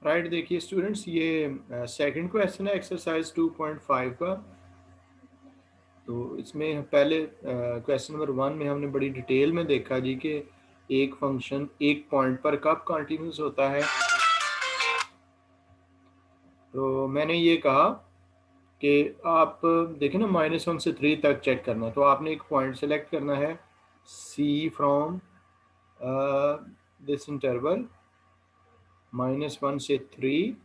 Right, देखिए students, ये second question है एक्सरसाइज 2.5 का। तो इसमें पहले क्वेश्चन नंबर 1 में हमने बड़ी डिटेल में देखा जी कि एक फंक्शन एक पॉइंट पर कब कंटिन्यूस होता है। तो मैंने ये कहा कि आप देखें ना, -1 से 3 तक चेक करना है। तो आपने एक पॉइंट सेलेक्ट करना है, सी फ्रॉम दिस इंटरवल -1 से 3,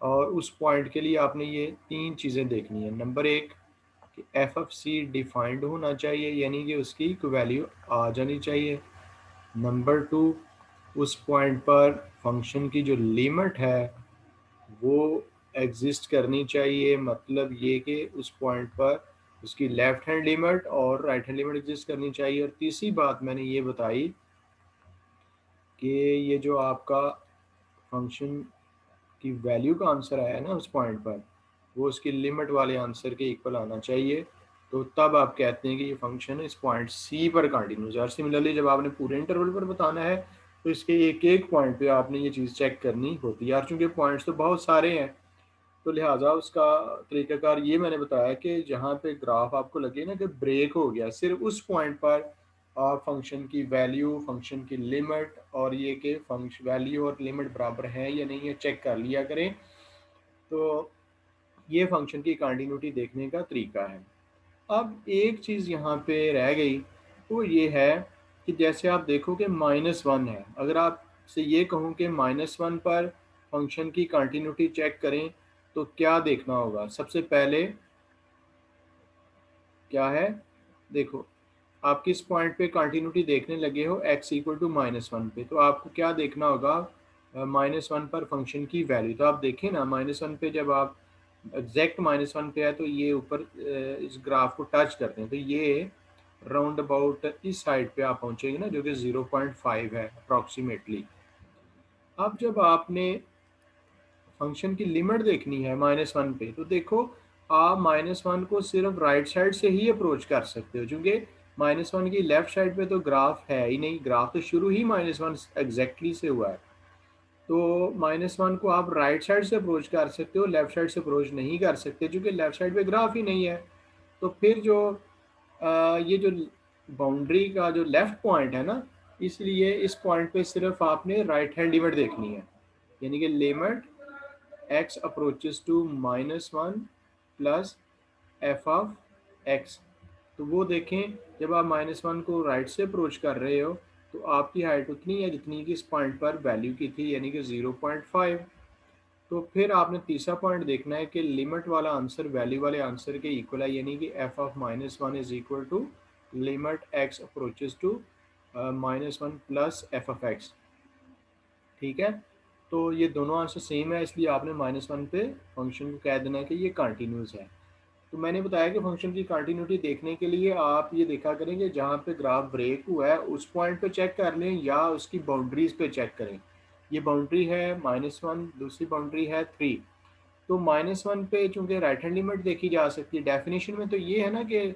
और उस पॉइंट के लिए आपने ये 3 चीज़ें देखनी है। नंबर 1 कि एफ ऑफ सी डिफाइंड होना चाहिए, यानी कि उसकी कोई वैल्यू आ जानी चाहिए। नंबर 2, उस पॉइंट पर फंक्शन की जो लिमिट है वो एग्जिस्ट करनी चाहिए, मतलब ये कि उस पॉइंट पर उसकी लेफ्ट हैंड लिमिट और राइट हैंड लिमिट एग्जिस्ट करनी चाहिए। और तीसरी बात मैंने ये बताई कि ये जो आपका फंक्शन की वैल्यू का आंसर आया है ना उस पॉइंट पर, वो उसकी लिमिट वाले आंसर के इक्वल आना चाहिए। तो तब आप कहते हैं कि ये फंक्शन इस पॉइंट सी पर कंटिन्यूस है। और सिमिलरली जब आपने पूरे इंटरवल पर बताना है तो इसके एक एक पॉइंट पे आपने ये चीज़ चेक करनी होती है। यार चूँकि पॉइंट्स तो बहुत सारे हैं, तो लिहाजा उसका तरीकाकार ये मैंने बताया कि जहाँ पे ग्राफ आपको लगे ना कि ब्रेक हो गया, सिर्फ उस पॉइंट पर आप फंक्शन की वैल्यू, फंक्शन की लिमिट और ये कि फंक्शन वैल्यू और लिमिट बराबर है या नहीं है चेक कर लिया करें। तो ये फंक्शन की कंटिन्यूटी देखने का तरीका है। अब एक चीज़ यहाँ पे रह गई, वो ये है कि जैसे आप देखो कि -1 है, अगर आपसे ये कहूँ कि -1 पर फंक्शन की कंटिन्यूटी चेक करें तो क्या देखना होगा? सबसे पहले क्या है, देखो आप किस पॉइंट पे कंटिन्यूटी देखने लगे हो, x इक्वल टू -1 पे, तो आपको क्या देखना होगा? -1 पर फंक्शन की वैल्यू। तो आप देखें ना, -1 पे जब आप एग्जैक्ट -1 पे है तो ये ऊपर इस ग्राफ को टच करते हैं, तो ये राउंड अबाउट इस साइड पे आप पहुंचेंगे ना, जो कि 0.5 है अप्रॉक्सीमेटली। अब जब आपने फंक्शन की लिमिट देखनी है -1 पे, तो देखो आप -1 को सिर्फ राइट साइड से ही अप्रोच कर सकते हो, क्योंकि -1 की लेफ्ट साइड पे तो ग्राफ है ही नहीं, ग्राफ तो शुरू ही -1 एग्जैक्टली से हुआ है। तो -1 को आप राइट साइड से अप्रोच कर सकते हो, लेफ्ट साइड से अप्रोच नहीं कर सकते, क्योंकि लेफ्ट साइड पे ग्राफ ही नहीं है। तो फिर जो ये जो बाउंड्री का जो लेफ्ट पॉइंट है ना, इसलिए इस पॉइंट पे सिर्फ आपने राइट हैंड लिमिट देखनी है, यानी कि limit x approaches to -1 plus f of x। तो वो देखें, जब आप -1 को राइट से अप्रोच कर रहे हो तो आपकी हाइट उतनी है जितनी कि इस पॉइंट पर वैल्यू की थी, यानी कि 0.5। तो फिर आपने तीसरा पॉइंट देखना है कि लिमिट वाला आंसर वैल्यू वाले आंसर के इक्वल है, यानी कि f of -1 is equal to limit x approaches to -1 plus f of x। ठीक है, तो ये दोनों आंसर सेम है, इसलिए आपने -1 पे फंक्शन को कह देना है कि ये कंटिन्यूस है। तो मैंने बताया कि फंक्शन की कंटिन्यूटी देखने के लिए आप ये देखा करेंगे जहाँ पे ग्राफ ब्रेक हुआ है उस पॉइंट पे चेक कर लें या उसकी बाउंड्रीज पे चेक करें। ये बाउंड्री है -1, दूसरी बाउंड्री है 3। तो -1 पे चूंकि राइट हैंड लिमिट देखी जा सकती है, डेफिनेशन में तो ये है ना कि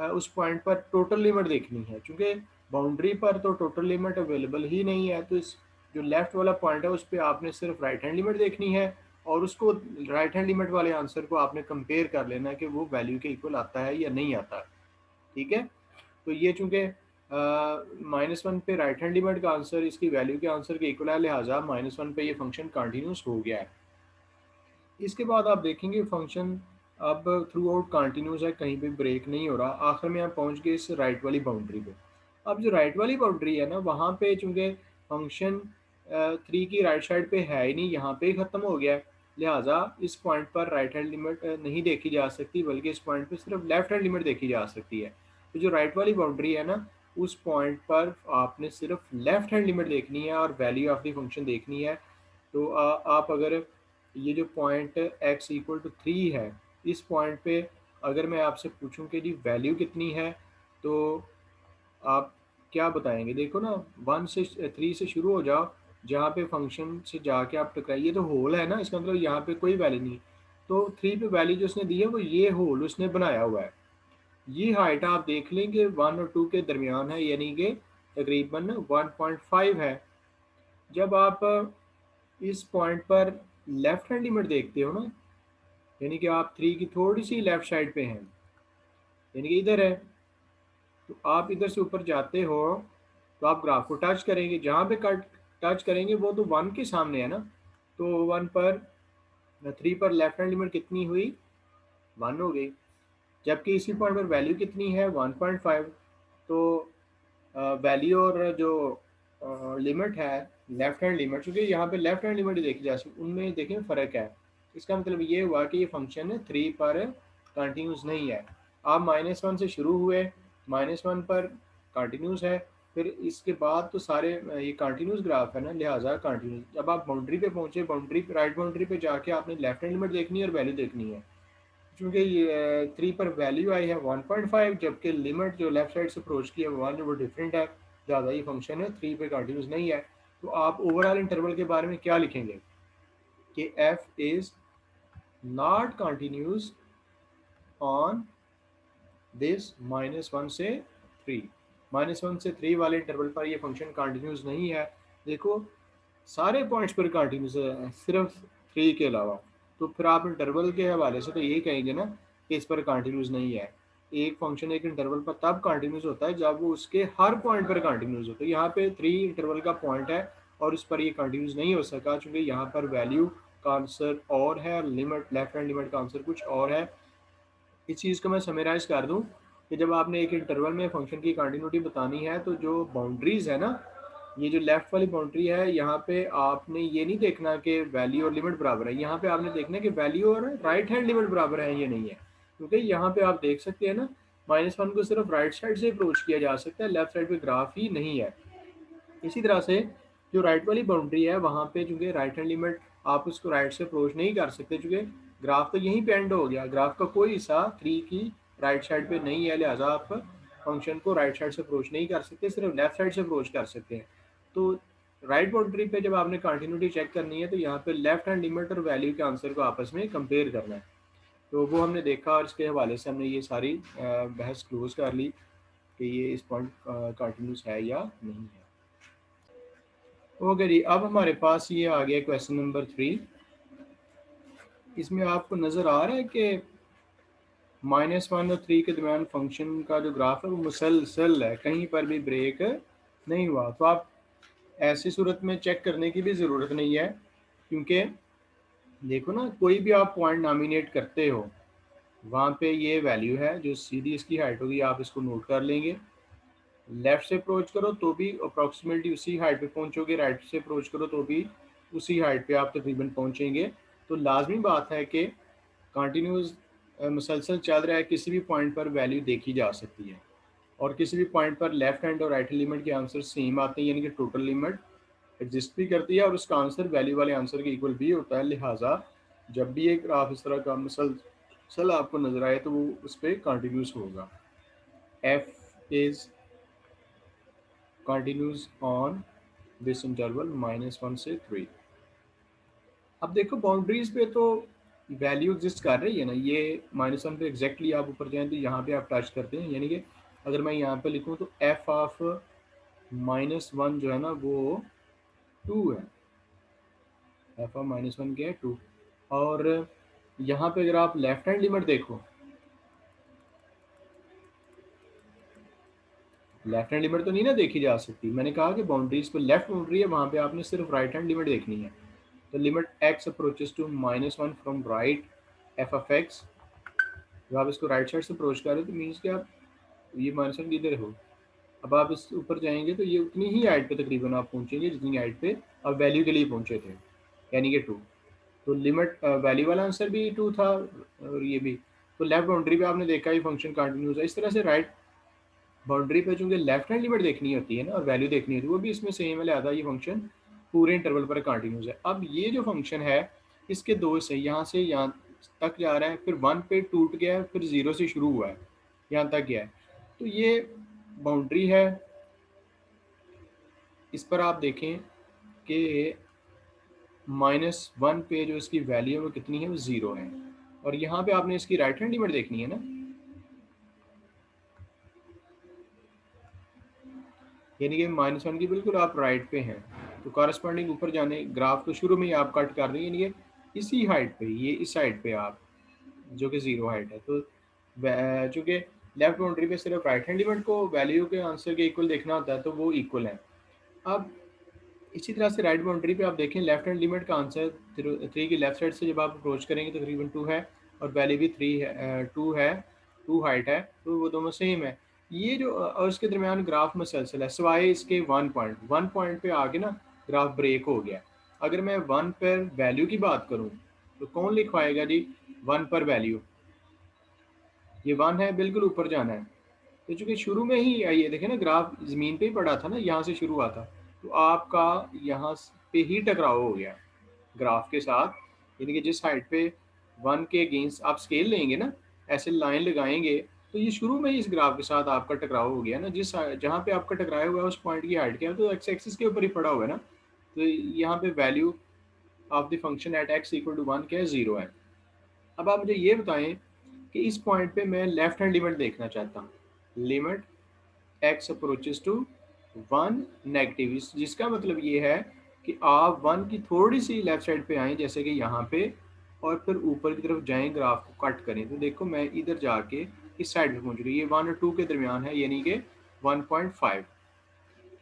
उस पॉइंट पर टोटल लिमिट देखनी है, चूंकि बाउंड्री पर तो टोटल लिमिट अवेलेबल ही नहीं है। तो इस जो लेफ्ट वाला पॉइंट है उस पर आपने सिर्फ राइट हैंड लिमिट देखनी है, और उसको राइट हैंड लिमिट वाले आंसर को आपने कंपेयर कर लेना है कि वो वैल्यू के इक्वल आता है या नहीं आता। ठीक है, तो ये चूंकि -1 पे राइट हैंड लिमिट का आंसर इसकी वैल्यू के आंसर के इक्वल है, लिहाजा -1 पे ये फंक्शन कंटिन्यूस हो गया है। इसके बाद आप देखेंगे फंक्शन अब थ्रू आउट कंटिन्यूस है, कहीं भी ब्रेक नहीं हो रहा। आखिर में आप पहुंच गए इस राइट वाली बाउंड्री पे। अब जो राइट वाली बाउंड्री है ना, वहाँ पे चूंकि फंक्शन 3 की राइट साइड पे है ही नहीं, यहाँ पे ही ख़त्म हो गया है, लिहाजा इस पॉइंट पर राइट हैंड लिमिट नहीं देखी जा सकती, बल्कि इस पॉइंट पे सिर्फ लेफ्ट हैंड लिमिट देखी जा सकती है। तो जो राइट वाली बाउंड्री है ना, उस पॉइंट पर आपने सिर्फ लेफ्ट हैंड लिमिट देखनी है और वैल्यू ऑफ द फंक्शन देखनी है। तो आप अगर ये जो पॉइंट x इक्वल टू 3 है, इस पॉइंट पे अगर मैं आपसे पूछूं कि जी वैल्यू कितनी है, तो आप क्या बताएंगे? देखो ना, 1 से 3 से शुरू हो जाओ, जहाँ पे फंक्शन से जाके आप टकराइए, तो होल है ना, इसका मतलब यहाँ पे कोई वैल्यू नहीं। तो 3 पे वैल्यू जो उसने दी है वो ये होल उसने बनाया हुआ है। ये हाइट आप देख लेंगे 1 और 2 के दरमियान है, यानी कि तकरीबन 1.5 है। जब आप इस पॉइंट पर लेफ्ट हैंड लिमिट देखते हो ना, यानी कि आप 3 की थोड़ी सी लेफ्ट साइड पे हैं, यानी कि इधर है, तो आप इधर से ऊपर जाते हो तो आप ग्राफ को टच करेंगे, जहाँ पे कट टच करेंगे वो तो 1 के सामने है ना, तो 1 पर 3 पर लेफ्ट हैंड लिमिट कितनी हुई, 1 हो गई। जबकि इसी पॉइंट पर वैल्यू कितनी है, 1.5। तो वैल्यू और जो लिमिट है लेफ्ट हैंड लिमिट, क्योंकि यहाँ पे लेफ्ट हैंड लिमिट देखी जा सकती, उनमें देखें फ़र्क है। इसका मतलब ये हुआ कि ये फंक्शन 3 पर कंटिन्यूस नहीं है। आप -1 से शुरू हुए, -1 पर कंटिन्यूस है, फिर इसके बाद तो सारे ये कंटिन्यूस ग्राफ है ना, लिहाजा कंटिन्यूस। जब आप बाउंड्री पे पहुंचे, बाउंड्री राइट बाउंड्री पे जाके आपने लेफ्ट हैंड लिमिट देखनी है और वैल्यू देखनी है। चूँकि ये 3 पर वैल्यू आई है 1.5, जबकि लिमिट जो लेफ्ट साइड से अप्रोच की है वो डिफरेंट है, ज़्यादा ही फंक्शन है, 3 पे कंटिन्यूस नहीं है। तो आप ओवरऑल इंटरवल के बारे में क्या लिखेंगे कि F is not continuous on this -1 से 3। -1 से 3 वाले इंटरवल पर ये फंक्शन कंटिन्यूस नहीं है। देखो सारे पॉइंट्स पर कंटिन्यूस है सिर्फ 3 के अलावा। तो फिर आप इंटरवल के हवाले से तो यही कहेंगे ना कि इस पर कंटिन्यूस नहीं है। एक फंक्शन एक इंटरवल पर तब कंटिन्यूस होता है जब वो उसके हर पॉइंट पर कंटिन्यूस होता है। यहाँ पे 3 इंटरवल का पॉइंट है और इस पर ये कंटिन्यूस नहीं हो सका, क्योंकि यहाँ पर वैल्यू का आंसर और है, लिमिट लेफ्ट हैंड लिमिट का आंसर कुछ और है। इस चीज़ को मैं समराइज़ कर दूं कि जब आपने एक इंटरवल में फंक्शन की कंटिन्यूटी बतानी है, तो जो बाउंड्रीज़ है ना, ये जो लेफ्ट वाली बाउंड्री है, यहाँ पे आपने ये नहीं देखना कि वैल्यू और लिमिट बराबर है। यहाँ पे आपने देखना है कि वैल्यू और राइट हैंड लिमिट बराबर है, ये नहीं है। क्योंकि यहाँ पे आप देख सकते हैं ना, -1 को सिर्फ राइट साइड से अप्रोच किया जा सकता है, लेफ्ट साइड पे ग्राफ ही नहीं है। इसी तरह से जो राइट वाली बाउंड्री है, वहाँ पे चूँकि राइट हैंड लिमिट आप उसको राइट से अप्रोच नहीं कर सकते, चूँकि ग्राफ तो यहीं पे एंड हो गया, ग्राफ का कोई हिस्सा 3 की राइट साइड पे नहीं है, लिहाजा आप फंक्शन को राइट साइड से अप्रोच नहीं कर सकते, सिर्फ लेफ्ट साइड से अप्रोच कर सकते हैं। तो राइट बाउंड्री पे जब आपने कंटिन्यूटी चेक करनी है, तो यहाँ पे लेफ्ट हैंड लिमिट और वैल्यू के आंसर को आपस में कंपेयर करना है। तो वो हमने देखा और इसके हवाले से हमने ये सारी बहस क्लोज कर ली कि ये इस पॉइंट कंटिन्यूस है या नहीं है। ओके जी, अब हमारे पास ये आ गया क्वेश्चन नंबर 3। इसमें आपको नज़र आ रहा है कि -1 और 3 के दरमियान फंक्शन का जो ग्राफ है वो मुसलसल है, कहीं पर भी ब्रेक नहीं हुआ। तो आप ऐसी सूरत में चेक करने की भी ज़रूरत नहीं है, क्योंकि देखो ना, कोई भी आप पॉइंट नॉमिनेट करते हो, वहाँ पे ये वैल्यू है, जो सीधी इसकी हाइट होगी आप इसको नोट कर लेंगे। लेफ्ट से अप्रोच करो तो भी अप्रॉक्सीमेटली उसी हाइट पे पहुंचोगे, राइट से अप्रोच करो तो भी उसी हाइट पे आप तकरीबन पहुंचेंगे। तो लाजमी बात है कि कंटिन्यूस मुसलसल चल रहा है, किसी भी पॉइंट पर वैल्यू देखी जा सकती है, और किसी भी पॉइंट पर लेफ्ट हैंड और राइट हैंड लिमिट के आंसर सेम आते हैं, यानी कि टोटल लिमिट एग्जिस्ट भी करती है और उसका आंसर वैल्यू वाले आंसर के इक्वल भी होता है। लिहाजा जब भी एक ग्राफ इस तरह का मुसलसल आपको नजर आए तो वो उस पर कंटिन्यूस होगा। F is continues on this interval -1 से 3। अब देखो बाउंड्रीज पे तो वैल्यू एग्जिस्ट कर रही है ना, ये -1 पे एग्जैक्टली आप ऊपर जाएं तो यहाँ पे आप टच करते हैं, यानी कि अगर मैं यहाँ पे लिखूँ तो एफ ऑफ -1 जो है ना वो 2 है, एफ ऑफ -1 क्या है, 2। और यहाँ पे अगर आप लेफ्ट हैंड लिमिट देखो, लेफ्ट हैंड लिमिट तो नहीं ना देखी जा सकती। मैंने कहा कि बाउंड्रीज पे लेफ्ट बाउंड्री है, वहाँ पे आपने सिर्फ राइट हैंड लिमिट देखनी है। तो limit x approaches to -1 from right f of x, जब आप इसको राइट साइड से अप्रोच कर रहे हो तो मीन्स कि आप ये -1 की इधर हो, अब आप इस ऊपर जाएंगे तो ये उतनी ही हाइट पे तकरीबन आप पहुंचेंगे जितनी हाइट पे आप वैल्यू के लिए पहुंचे थे, यानी कि 2। तो लिमिट वैल्यू वाला आंसर भी 2 था और ये भी। तो लेफ्ट बाउंड्री पे आपने देखा ये फंक्शन कंटिन्यूस है। इस तरह से राइट बाउंड्री पे चूंकि लेफ्ट हैंड लिमिट देखनी होती है ना और वैल्यू देखनी होती है, वो भी इसमें सेम है, लिहाजा ये फंक्शन पूरे इंटरवल पर कंटिन्यूस है। अब ये जो फंक्शन है, इसके दो से यहाँ तक जा रहा है, फिर 1 पे टूट गया है, फिर 0 से शुरू हुआ है, यहाँ तक गया है। तो ये बाउंड्री है, इस पर आप देखें कि -1 पे जो इसकी वैल्यू है वो कितनी है, वो 0 है। और यहाँ पे आपने इसकी राइट हैंड लिमिट देखनी है ना, यानी कि -1 की बिल्कुल आप राइट पे हैं, तो कॉरस्पॉन्डिंग ऊपर जाने ग्राफ को शुरू में ही आप कट कर देंगे, यानी कि इसी हाइट पे, ये इस हाइट पे आप, जो कि ज़ीरो हाइट है, तो चूँकि लेफ्ट बाउंड्री पे सिर्फ राइट हैंड लिमिट को वैल्यू के आंसर के इक्वल देखना होता है, तो वो इक्वल है। अब इसी तरह से राइट बाउंड्री पे आप देखें लेफ्ट हैंड लिमिट का आंसर 3 की लेफ्ट साइड से जब आप अप्रोच करेंगे तो तकरीबन 2 है, और वैल्यू भी 3 है, 2 है, 2 हाइट है, तो वो दोनों सेम है। ये जो और उसके दरमियान ग्राफ मुसलसल है, सिवाय इसके 1 पॉइंट पे आके ना ग्राफ ब्रेक हो गया। अगर मैं 1 पर वैल्यू की बात करूँ तो कौन लिखवाएगा जी 1 पर वैल्यू? ये 1 है, बिल्कुल ऊपर जाना है। तो चूंकि शुरू में ही ये देखें ना, ग्राफ ज़मीन पे ही पड़ा था ना, यहाँ से शुरू हुआ था, तो आपका यहाँ पे ही टकराव हो गया ग्राफ के साथ। यानी कि जिस हाइट पे 1 के अगेंस्ट आप स्केल लेंगे ना, ऐसे लाइन लगाएंगे, तो ये शुरू में ही इस ग्राफ के साथ आपका टकराव हो गया ना, जिस जहाँ पे आपका टकराया हुआ है उस पॉइंट की हाइट क्या है, तो एक्स एक्सिस के ऊपर ही पड़ा हुआ है ना। तो यहाँ पे value of the function at x equal to 1 क्या है, 0 है। अब आप मुझे ये बताएं कि इस पॉइंट पे मैं लेफ्ट हैंड लिमिट देखना चाहता हूँ, limit x approaches to 1 negative, जिसका मतलब ये है कि आप 1 की थोड़ी सी लेफ्ट साइड पे आएँ, जैसे कि यहाँ पे, और फिर ऊपर की तरफ जाएं, ग्राफ को कट करें, तो देखो मैं इधर जाके इस साइड पे पहुँच रही है, ये 1 और 2 के दरमियान है, यानी कि 1.5।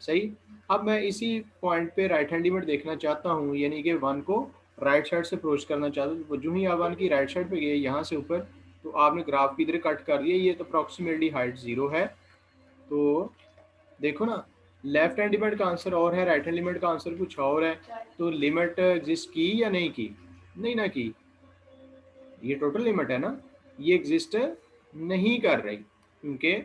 सही। अब मैं इसी पॉइंट पे राइट हैंड लिमिट देखना चाहता हूँ, यानी कि 1 को राइट साइड से अप्रोच करना चाहता हूँ, तो जो ही आप 1 की राइट साइड पे गए यहाँ से ऊपर, तो आपने ग्राफ की इधर कट कर दिया, ये तो अप्रॉक्सीमेटली हाइट 0 है। तो देखो ना, लेफ्ट हैंड लिमिट का आंसर और है, राइट हैंड लिमिट का आंसर कुछ और है। तो लिमिट एग्जिस्ट की या नहीं की? नहीं ना की। ये टोटल लिमिट है ना, ये एग्जिस्ट नहीं कर रही, क्योंकि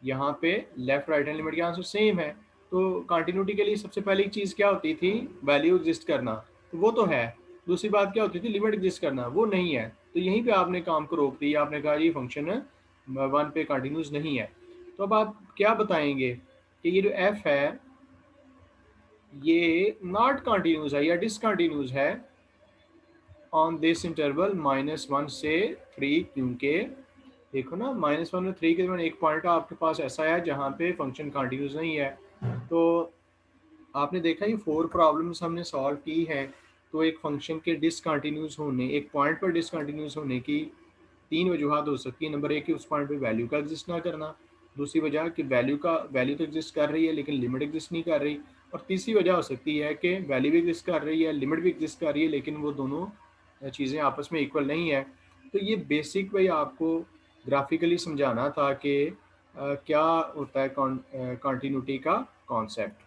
यहाँ पे लेफ्ट राइट हैंड लिमिट के आंसर सेम है। तो कंटिन्यूटी के लिए सबसे पहली चीज़ क्या होती थी? वैल्यू एग्जिस्ट करना, तो वो तो है। दूसरी बात क्या होती थी? लिमिट एग्जिस्ट करना, वो नहीं है। तो यहीं पे आपने काम को रोक दिया, आपने कहा ये फंक्शन 1 पे कंटिन्यूस नहीं है। तो अब आप क्या बताएंगे कि ये जो एफ है ये नॉट कंटिन्यूस है या डिसकंटिन्यूस है ऑन दिस इंटरवल -1 से 3, क्योंकि देखो ना, -1 और 3 के दरमियान एक पॉइंट आपके पास ऐसा है जहाँ पे फंक्शन कंटिन्यूस नहीं है। तो आपने देखा ये 4 प्रॉब्लम्स हमने सॉल्व की हैं, तो एक फंक्शन के डिसकंटिन्यूस होने, एक पॉइंट पर डिसकंटिन्यूस होने की 3 वजूहत हो सकती है। नंबर 1 कि उस पॉइंट पे वैल्यू का एग्जिस्ट ना करना, दूसरी वजह कि वैल्यू तो एग्जिस्ट कर रही है लेकिन लिमिट एग्जिस्ट नहीं कर रही, और तीसरी वजह हो सकती है कि वैल्यू भी एग्जिस्ट कर रही है, लिमिट भी एग्जिस्ट कर रही है, लेकिन वो दोनों चीज़ें आपस में इक्वल नहीं है। तो ये बेसिक वही आपको ग्राफिकली समझाना था कि क्या होता है कॉन्टीन्यूटी का कॉन्सेप्ट।